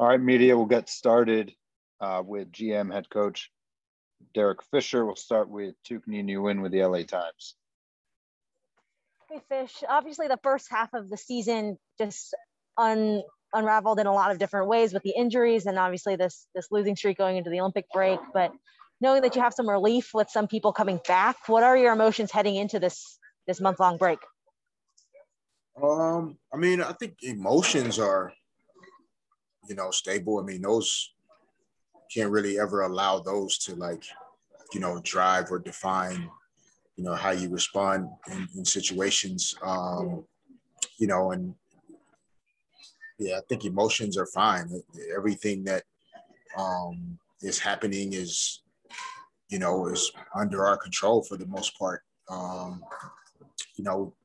All right, media, we'll get started with GM head coach Derek Fisher. We'll start with Tukni Nguyen with the LA Times. Hey, Fish. Obviously, the first half of the season just unraveled in a lot of different ways with the injuries and obviously this losing streak going into the Olympic break. But knowing that you have some relief with some people coming back, what are your emotions heading into this month-long break? I think emotions are, stable. I mean, those can't really ever allow those to drive or define, how you respond in situations. And yeah, I think emotions are fine. Everything that is happening is under our control for the most part.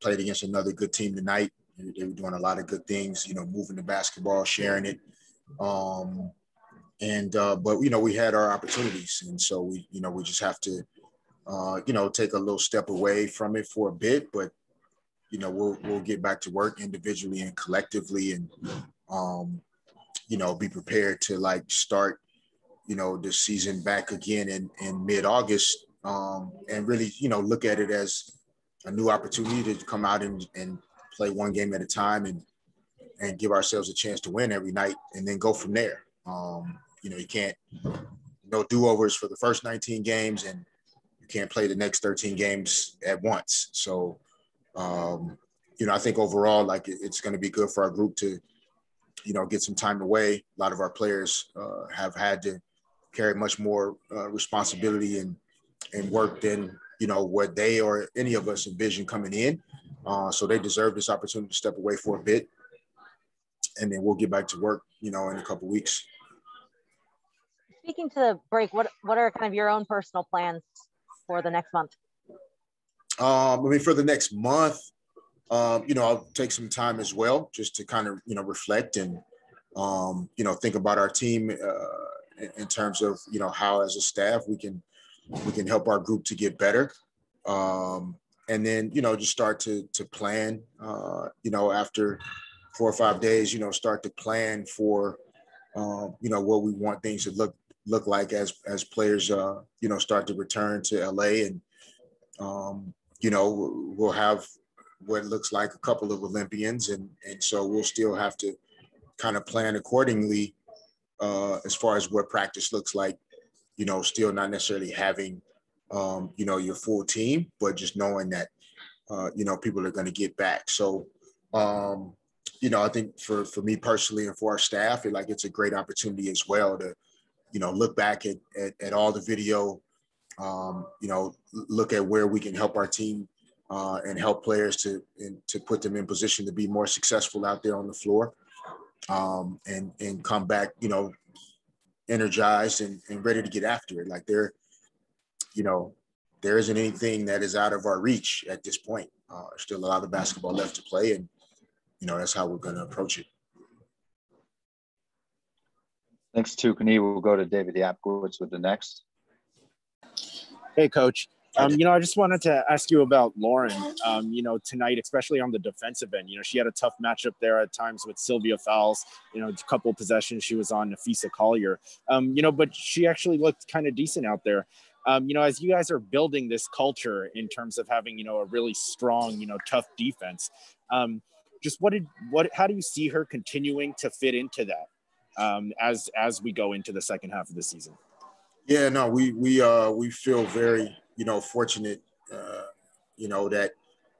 Played against another good team tonight. They were doing a lot of good things, moving the basketball, sharing it. But we had our opportunities. And so we just have to, take a little step away from it for a bit, but, we'll get back to work individually and collectively and, be prepared to start, the season back again in mid-August and really, look at it as a new opportunity to come out and play one game at a time and give ourselves a chance to win every night and then go from there. You can't, no do-overs for the first 19 games and you can't play the next 13 games at once. So, I think overall, it's going to be good for our group to, get some time away. A lot of our players have had to carry much more responsibility and work than, what they or any of us envisioned coming in. So they deserve this opportunity to step away for a bit. And then we'll get back to work, in a couple of weeks. Speaking to the break, what are kind of your own personal plans for the next month? For the next month, I'll take some time as well, just to kind of, reflect and, think about our team in terms of, how as a staff we can help our group to get better. And then, just start to plan, after 4 or 5 days, start to plan for, what we want things to look like as players, start to return to LA and, we'll have what looks like a couple of Olympians. And so we'll still have to kind of plan accordingly as far as what practice looks like, still not necessarily having, your full team, but just knowing that, people are going to get back. So, I think for me personally and for our staff, it's a great opportunity as well to, look back at all the video, look at where we can help our team and help players to put them in position to be more successful out there on the floor and come back, energized and ready to get after it. There isn't anything that is out of our reach at this point. There's still a lot of basketball left to play, and that's how we're going to approach it. Thanks, Tukni. We'll go to David Yapkowitz with the next. Hey, Coach. I just wanted to ask you about Lauren, tonight, especially on the defensive end. She had a tough matchup there at times with Sylvia Fowles, a couple of possessions she was on Nafisa Collier, but she actually looked kind of decent out there. As you guys are building this culture in terms of having, a really strong, tough defense, how do you see her continuing to fit into that as we go into the second half of the season? Yeah, no, we feel very, fortunate, that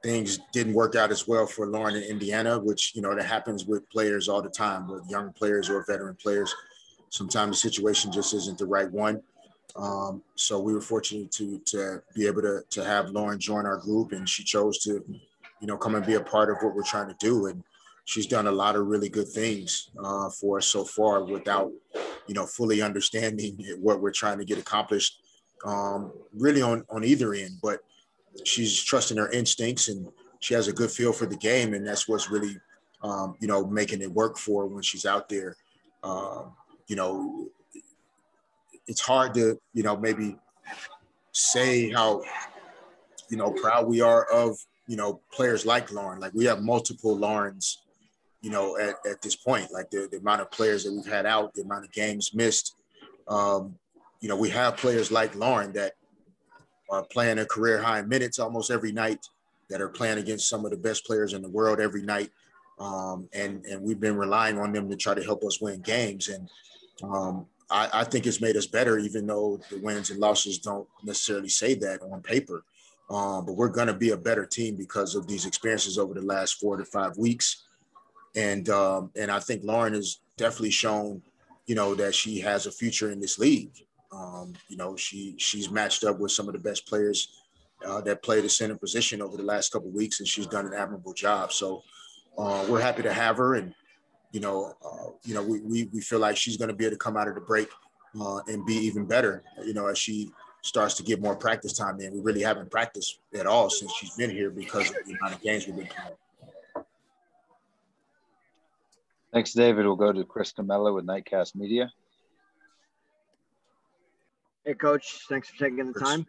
things didn't work out as well for Lauren in Indiana, which, that happens with players all the time, with young players or veteran players. Sometimes the situation just isn't the right one. So we were fortunate to be able to have Lauren join our group, and she chose to, come and be a part of what we're trying to do. And she's done a lot of really good things for us so far without, fully understanding what we're trying to get accomplished really on either end. But she's trusting her instincts, and she has a good feel for the game. And that's what's really, making it work for her when she's out there. It's hard to, maybe say how, proud we are of, players like Lauren. We have multiple Laurens, at this point, like the amount of players that we've had out, the amount of games missed. We have players like Lauren that are playing a career high in minutes almost every night, that are playing against some of the best players in the world every night. And we've been relying on them to try to help us win games. And I think it's made us better, even though the wins and losses don't necessarily say that on paper. But we're going to be a better team because of these experiences over the last 4 to 5 weeks. And I think Lauren has definitely shown, that she has a future in this league. She's matched up with some of the best players that play the center position over the last couple of weeks, and she's done an admirable job. So we're happy to have her, and we feel like she's going to be able to come out of the break and be even better, as she starts to get more practice time in. We really haven't practiced at all since she's been here because of the amount of games we've been playing. Thanks, David. We'll go to Chris Camella with Nightcast Media. Hey, Coach. Thanks for taking the time.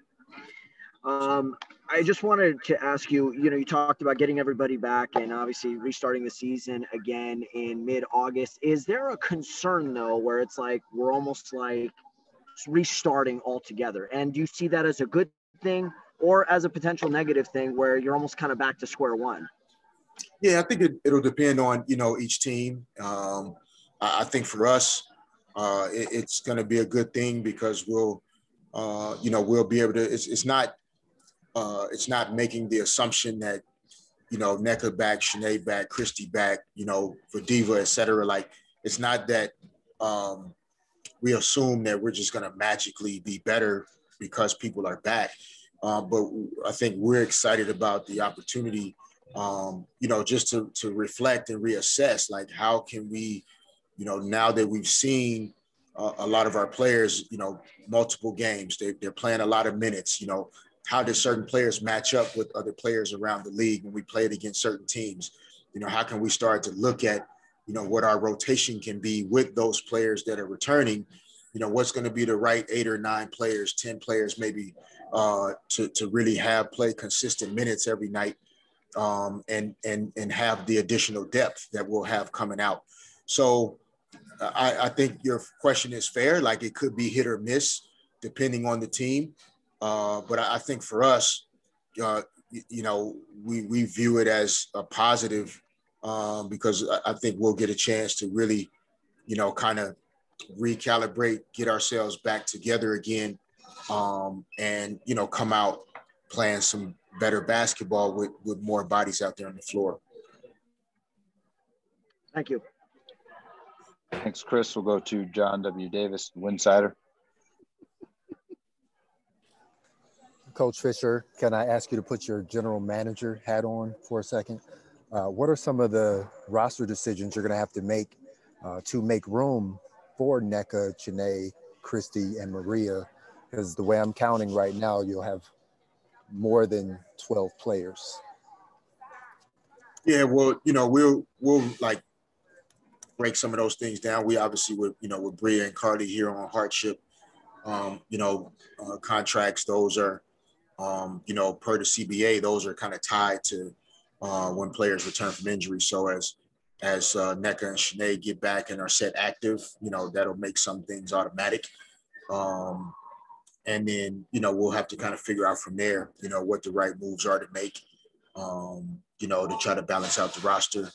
I just wanted to ask you, you talked about getting everybody back and obviously restarting the season again in mid-August. Is there a concern, though, where it's like we're almost like restarting altogether? And do you see that as a good thing or as a potential negative thing where you're almost kind of back to square one? Yeah, I think it'll depend on, each team. I think for us, it's going to be a good thing because we'll be able to, it's not making the assumption that, Nneka back, Shanae back, Christy back, Vadiva, et cetera. Like, it's not that we assume that we're just going to magically be better because people are back. But I think we're excited about the opportunity, just to reflect and reassess, like, how can we, now that we've seen a lot of our players, multiple games, they're playing a lot of minutes, how do certain players match up with other players around the league when we played against certain teams? How can we start to look at, what our rotation can be with those players that are returning? What's going to be the right 8 or 9 players, 10 players maybe to really play consistent minutes every night and have the additional depth that we'll have coming out. So I think your question is fair. Like, it could be hit or miss depending on the team. But I think for us, we view it as a positive because I think we'll get a chance to really, kind of recalibrate, get ourselves back together again, and, come out playing some better basketball with more bodies out there on the floor. Thank you. Thanks, Chris. We'll go to John W. Davis, Winsider. Coach Fisher, can I ask you to put your general manager hat on for a second? What are some of the roster decisions you're going to have to make room for Nneka, Chanae, Christy, and Maria? Because the way I'm counting right now, you'll have more than 12 players. Yeah, well, we'll like break some of those things down. We obviously with Bria and Carly here on hardship, contracts, those are, per the CBA, those are kind of tied to when players return from injury. So as Nneka and Shanae get back and are set active, that'll make some things automatic. And then, we'll have to kind of figure out from there, what the right moves are to make, to try to balance out the roster.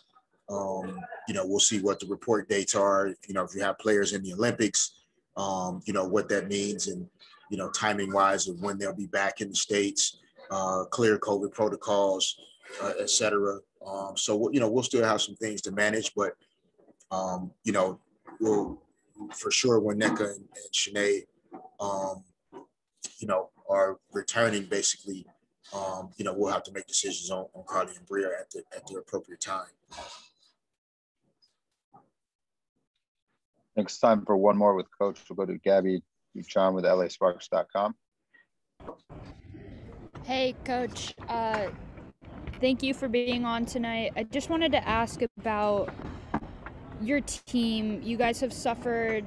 We'll see what the report dates are. If you have players in the Olympics, what that means and, timing wise of when they'll be back in the States, clear COVID protocols, et cetera. So, we'll still have some things to manage, but, we'll for sure when Nneka and Shanae, are returning basically, we'll have to make decisions on Carly and Bria at the appropriate time. Next time for one more with Coach, we'll go to Gabby Duchamp with LASparks.com. Hey, Coach. Thank you for being on tonight. I just wanted to ask about your team. You guys have suffered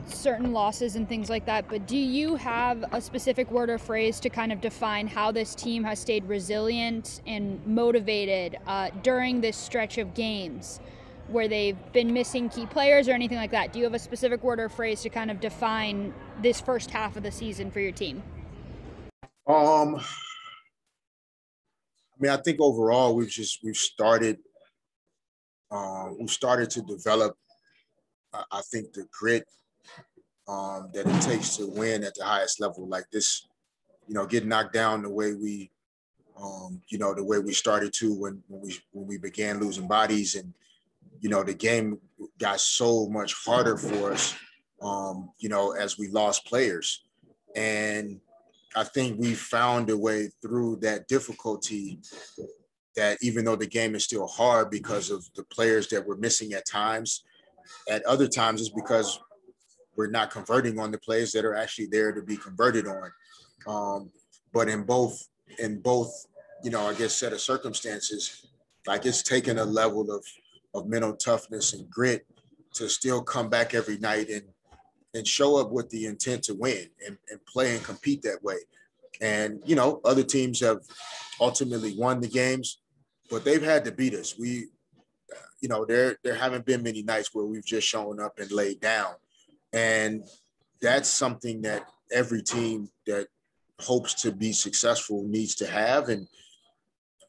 certain losses and things like that, but do you have a specific word or phrase to kind of define how this team has stayed resilient and motivated during this stretch of games where they've been missing key players or anything like that? Do you have a specific word or phrase to kind of define this first half of the season for your team? I mean, I think overall we've started to develop, I think, the grit that it takes to win at the highest level. Like this, get knocked down the way we, the way we started to when we began losing bodies, and the game got so much harder for us, as we lost players. And I think we found a way through that difficulty, that even though the game is still hard because of the players that we're missing at times, at other times it's because we're not converting on the plays that are actually there to be converted on. But in both, I guess, set of circumstances, like it's taken a level of mental toughness and grit to still come back every night and show up with the intent to win and play and compete that way. And, other teams have ultimately won the games, but they've had to beat us. There haven't been many nights where we've just shown up and laid down. And that's something that every team that hopes to be successful needs to have. And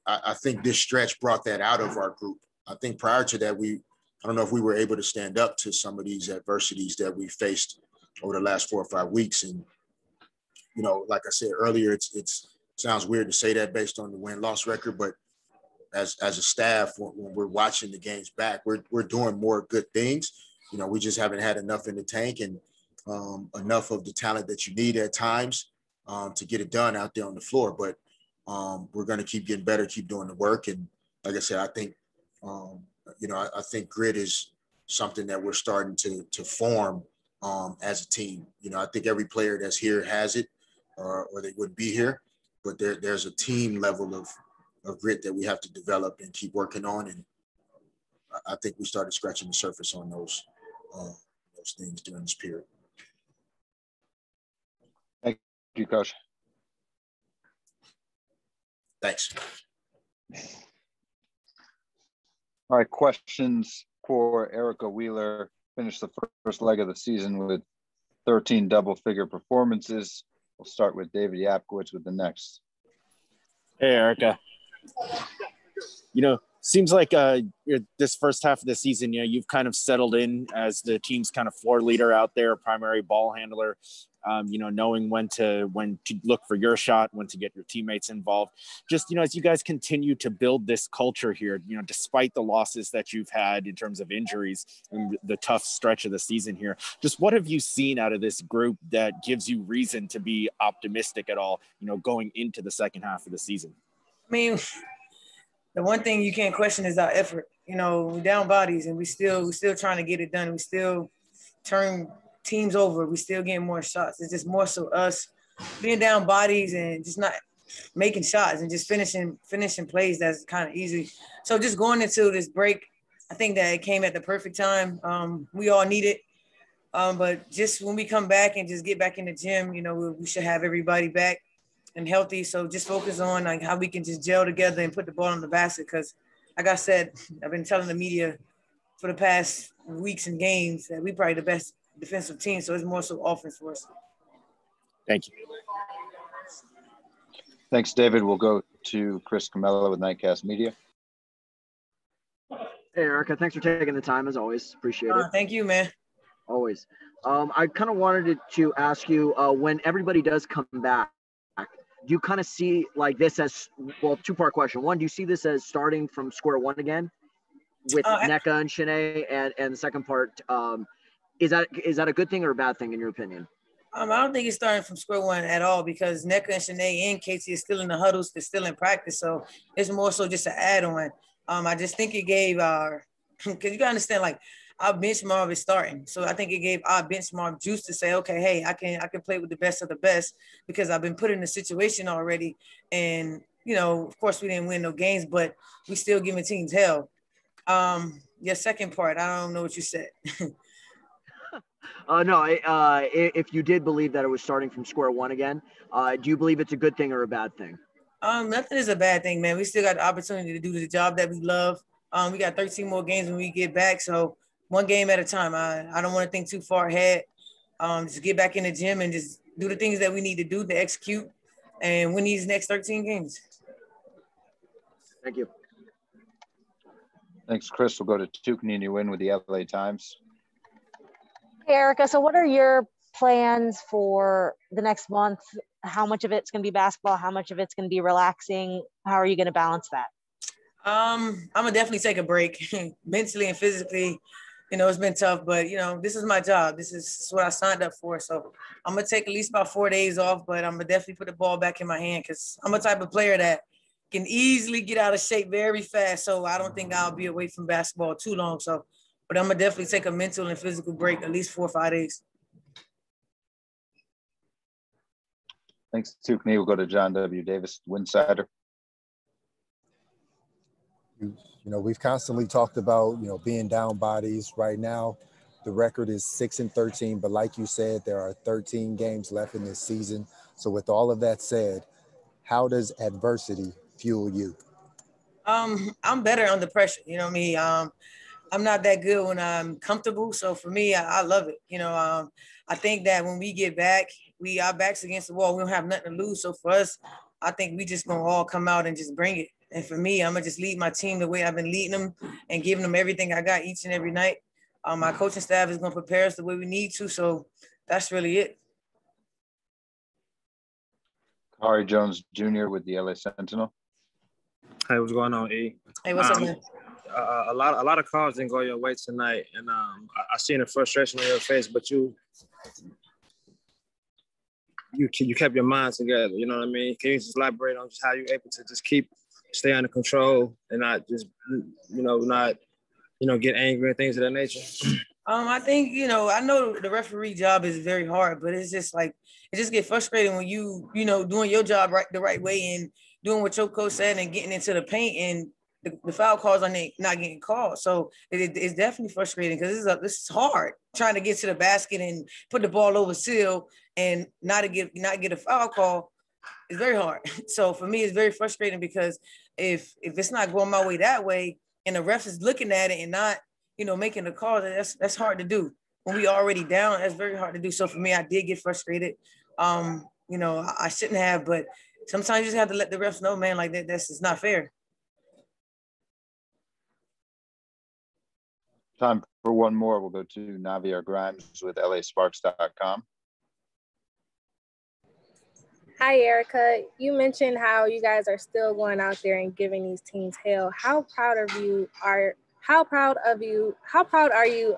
I think this stretch brought that out of our group. I think prior to that, I don't know if we were able to stand up to some of these adversities that we faced over the last 4 or 5 weeks. And, like I said earlier, it sounds weird to say that based on the win-loss record, but as a staff, when we're watching the games back, we're doing more good things. We just haven't had enough in the tank and enough of the talent that you need at times to get it done out there on the floor. But we're going to keep getting better, keep doing the work. And like I said, I think, I think grit is something that we're starting to form as a team. I think every player that's here has it, or they wouldn't be here. But there's a team level of grit that we have to develop and keep working on. And I think we started scratching the surface on those things during this period. Thank you, Coach. Thanks. All right, questions for Erica Wheeler. Finished the first leg of the season with 13 double-figure performances. We'll start with David Yapkowitz with the next. Hey, Erica. Seems like this first half of the season, you've kind of settled in as the team's kind of floor leader out there, primary ball handler, knowing when to look for your shot, when to get your teammates involved. Just, as you guys continue to build this culture here, despite the losses that you've had in terms of injuries and the tough stretch of the season here, just what have you seen out of this group that gives you reason to be optimistic at all, going into the second half of the season? I mean, the one thing you can't question is our effort. We down bodies and we still trying to get it done. We still turn teams over. We still getting more shots. It's just more so us being down bodies and just not making shots and just finishing plays that's kind of easy. So just going into this break, I think that it came at the perfect time. We all need it. But just when we come back and just get back in the gym, we should have everybody back and healthy. So just focus on like how we can just gel together and put the ball in the basket. Because like I said, I've been telling the media for the past weeks and games that we probably the best defensive team. So it's more so offense for us. Thank you. Thanks, David. We'll go to Chris Camella with Nightcast Media. Hey, Erica, thanks for taking the time as always. Appreciate it. Thank you, man. Always. I kind of wanted to ask you when everybody does come back, do you kind of see like this as, well, two-part question. One, do you see this as starting from square one again with Nneka and Shanae? And the second part, is that a good thing or a bad thing in your opinion? I don't think it's starting from square one at all because Nneka and Shanae and Casey is still in the huddles. They're still in practice. So it's more so just an add-on. I just think it gave because you got to understand, like, our benchmark is starting. So I think it gave our benchmark juice to say, okay, hey, I can play with the best of the best because I've been put in a situation already. And, of course we didn't win no games, but we still giving teams hell. Your second part, I don't know what you said. No, if you did believe that it was starting from square one again, do you believe it's a good thing or a bad thing? Nothing is a bad thing, man. We still got the opportunity to do the job that we love. We got 13 more games when we get back. So one game at a time. I don't want to think too far ahead. Just get back in the gym and just do the things that we need to do to execute and win these next 13 games. Thank you. Thanks, Chris. We'll go to Tukney and you win with the LA Times. Hey, Erica, so what are your plans for the next month? How much of it's going to be basketball? How much of it's going to be relaxing? How are you going to balance that? I'm going to definitely take a break mentally and physically. You know, it's been tough, but, you know, this is my job. This is what I signed up for. So I'm going to take at least about 4 days off, but I'm going to definitely put the ball back in my hand because I'm a type of player that can easily get out of shape very fast. So I don't think I'll be away from basketball too long. So, but I'm going to definitely take a mental and physical break, at least 4 or 5 days. Thanks, Tukney. We'll go to John W. Davis, Winsider. You know, we've constantly talked about, you know, being down bodies. Right now, the record is 6-13, but like you said, there are 13 games left in this season. So with all of that said, how does adversity fuel you? I'm better under pressure. You know what I mean? I'm not that good when I'm comfortable. So for me, I love it. You know, I think that when we get back, our backs against the wall. We don't have nothing to lose. So for us, I think we just gonna all come out and just bring it. And for me, I'm gonna just lead my team the way I've been leading them and giving them everything I got each and every night. My coaching staff is gonna prepare us the way we need to. So that's really it. Kari Jones Jr. with the LA Sentinel. Hey, what's going on, E? Hey, what's up, man? A lot of calls didn't go your way tonight, and I seen the frustration on your face, but you kept your mind together. You know what I mean? Can you just elaborate on just how you're able to just stay under control and not just get angry and things of that nature? I think, you know, I know the referee job is very hard, but it's just like, it just get frustrating when you doing your job the right way and doing what your coach said and getting into the paint and the foul calls are not getting called. So it's definitely frustrating because this is hard trying to get to the basket and put the ball over seal and not get a foul call. It's very hard. So for me, it's very frustrating because if it's not going my way that way and the ref is looking at it and not, making the call, that's hard to do. When we already down, that's very hard to do. So for me, I did get frustrated. I shouldn't have, but sometimes you just have to let the refs know, man, like that's it's not fair. Time for one more. We'll go to Navier Grimes with LASparks.com. Hi, Erica. You mentioned how you guys are still going out there and giving these teams hell. How proud are you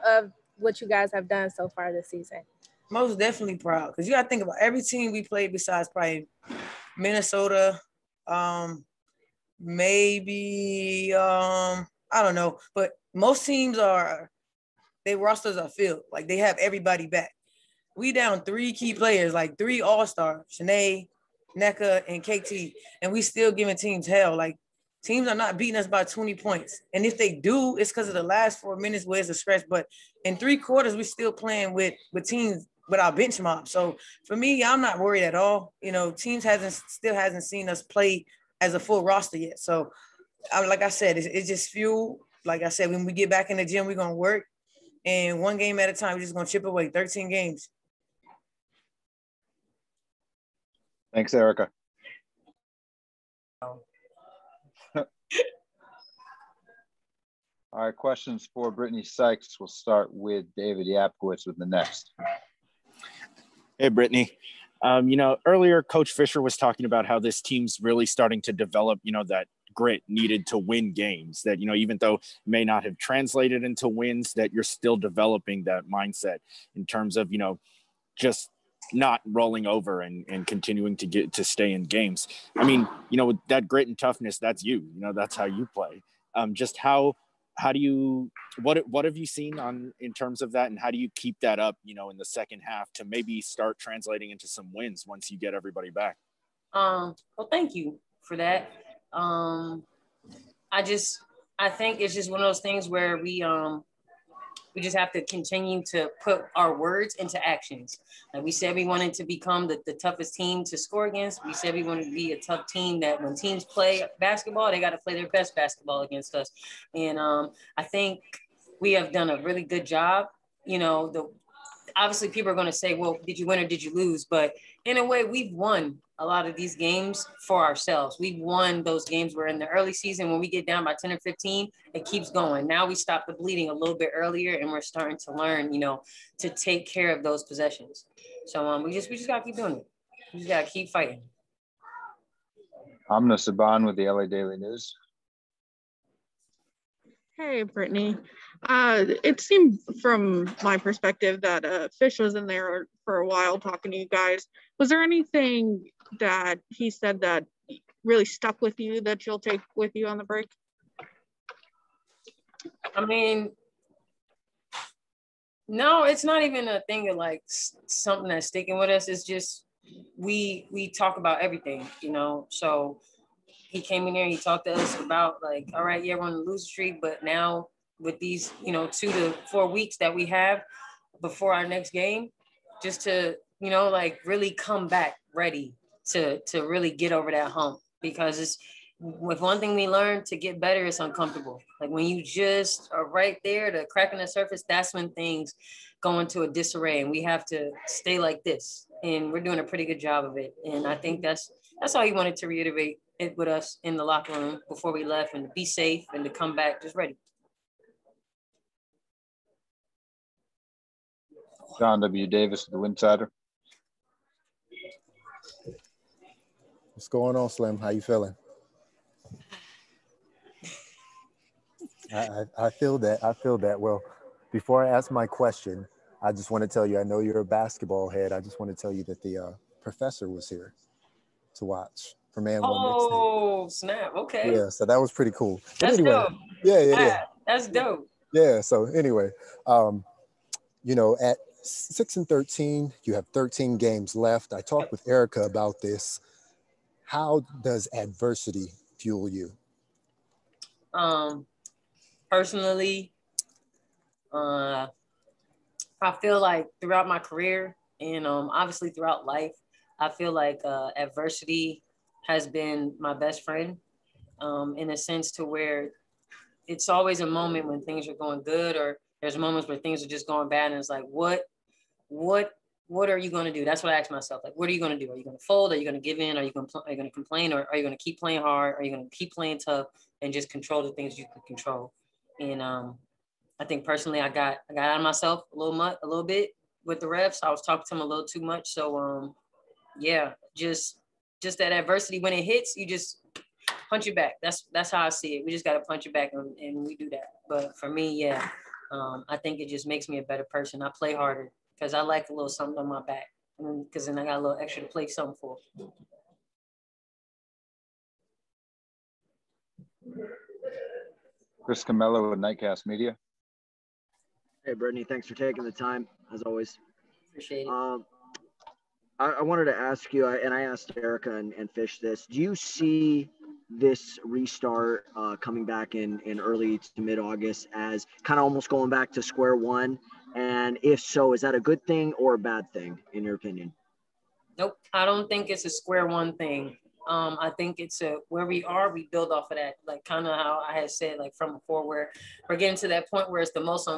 of what you guys have done so far this season? Most definitely proud, because you got to think about every team we played besides probably Minnesota, maybe I don't know, but most teams their rosters are filled. Like they have everybody back. We down 3 key players, like 3 all-stars, Shanae, NECA, and KT, and we still giving teams hell. Like teams are not beating us by 20 points. And if they do, it's because of the last 4 minutes where it's a stretch. But in 3 quarters, we're still playing with teams with our bench mob. So for me, I'm not worried at all. Teams still hasn't seen us play as a full roster yet. So like I said, it's just fuel. Like I said, when we get back in the gym, we're going to work. And one game at a time, we're just going to chip away 13 games. Thanks, Erica. All right, questions for Brittney Sykes. We'll start with David Yapkowitz with the next. Hey, Brittney. Earlier, Coach Fisher was talking about how this team's really starting to develop, that grit needed to win games, that, even though it may not have translated into wins, that you're still developing that mindset in terms of, just not rolling over and continuing to stay in games. I mean, with that grit and toughness, that's you, that's how you play. Just how do you, what have you seen in terms of that, and how do you keep that up, in the second half to maybe start translating into some wins once you get everybody back? Well, thank you for that. I think it's just one of those things where we We just have to continue to put our words into actions. Like we said, we wanted to become the toughest team to score against. We said we wanted to be a tough team that when teams play basketball, they got to play their best basketball against us. And I think we have done a really good job. You know, obviously people are going to say, well, did you win or did you lose? But in a way, we've won a lot of these games for ourselves. We've won those games where in the early season, when we get down by 10 or 15, it keeps going. Now we stop the bleeding a little bit earlier and we're starting to learn, you know, to take care of those possessions. So we just got to keep doing it. We just got to keep fighting. Amna Saban with the LA Daily News. Hey, Brittney. It seemed from my perspective that Fish was in there for a while talking to you guys. Was there anything that he said that really stuck with you that you'll take with you on the break? I mean, no, it's not even a thing of like something that's sticking with us. It's just we talk about everything, you know. So he came in there, he talked to us about like, all right, yeah, we're on the losing streak, but now with these, you know, 2 to 4 weeks that we have before our next game, just to, you know, like really come back ready to really get over that hump. Because it's, with one thing we learned, to get better, it's uncomfortable. Like when you just are right there, the crack in the surface, that's when things go into a disarray, and we have to stay like this. And we're doing a pretty good job of it. And I think that's all he wanted to reiterate it with us in the locker room before we left, and to be safe and to come back just ready. John W. Davis, the Winsider. What's going on, Slim? How you feeling? I feel that. I feel that. Well, before I ask my question, I just want to tell you, I know you're a basketball head. I just want to tell you that the professor was here to watch for Man One Mixtape. Oh, snap. Okay. Yeah, so that was pretty cool. But That's anyway, dope. Yeah. That's dope. Yeah, so anyway, you know, at 6-13, you have 13 games left. I talked with Erica about this. How does adversity fuel you? Personally, I feel like throughout my career and obviously throughout life, I feel like adversity has been my best friend, in a sense to where it's always a moment when things are going good, or there's moments where things are just going bad, and it's like, what are you going to do? That's what I ask myself. Like, what are you going to do? Are you going to fold? Are you going to give in? Are you going to complain? Or are you going to keep playing hard? Are you going to keep playing tough and just control the things you can control? And I think personally, I got out of myself a little bit with the refs. I was talking to them a little too much. So yeah, just that adversity, when it hits, you just punch it back. That's how I see it. We just got to punch it back, and we do that. But for me, yeah, I think it just makes me a better person. I play harder because I like a little something on my back, because then I got a little extra to play something for. Chris Camello with Nightcast Media. Hey, Brittney, thanks for taking the time, as always. Appreciate it. I wanted to ask you, and I asked Erica and Fish this, do you see this restart coming back in early to mid-August as kind of almost going back to square one? And if so, is that a good thing or a bad thing, in your opinion? Nope, I don't think it's a square one thing. I think it's where we are, we build off of that, like kind of how I had said, like from before, where we're getting to that point where it's the most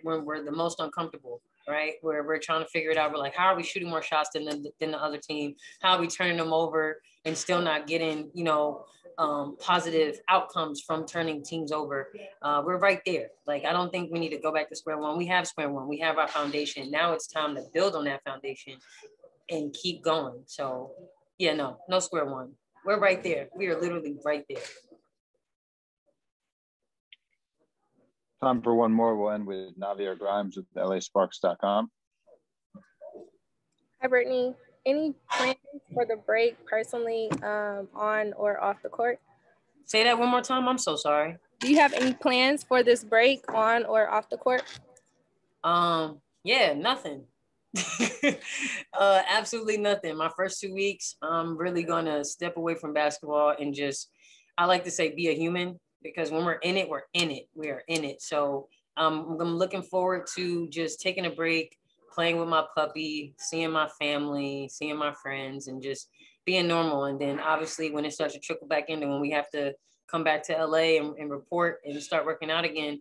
when we're the most uncomfortable, right? Where we're trying to figure it out. We're like, how are we shooting more shots than the other team? How are we turning them over and still not getting, you know, positive outcomes from turning teams over? We're right there. Like, I don't think we need to go back to square one. We have square one. We have our foundation. Now it's time to build on that foundation and keep going. So yeah, no square one. We're right there. We are literally right there. Time for one more. We'll end with Navier Grimes with LASparks.com. Hi, Brittney. Any plans for the break personally, on or off the court? Say that one more time. I'm so sorry. Do you have any plans for this break on or off the court? Yeah, nothing. Absolutely nothing. My first 2 weeks, I'm really gonna step away from basketball and just, I like to say, be a human, because when we're in it, we are in it. So I'm looking forward to just taking a break, playing with my puppy, seeing my family, seeing my friends, and just being normal. And then obviously when it starts to trickle back into when we have to come back to LA and report and start working out again,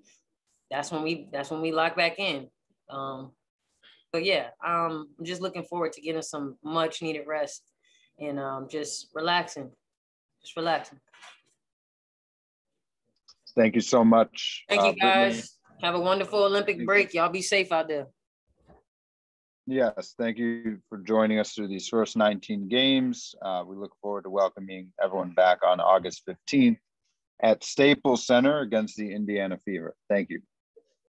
that's when we lock back in. But yeah, I'm just looking forward to getting some much needed rest and just relaxing. Thank you so much. Thank you guys. Brittney. Have a wonderful Olympic break. Y'all be safe out there. Yes, thank you for joining us through these first 19 games. We look forward to welcoming everyone back on August 15th at Staples Center against the Indiana Fever. Thank you.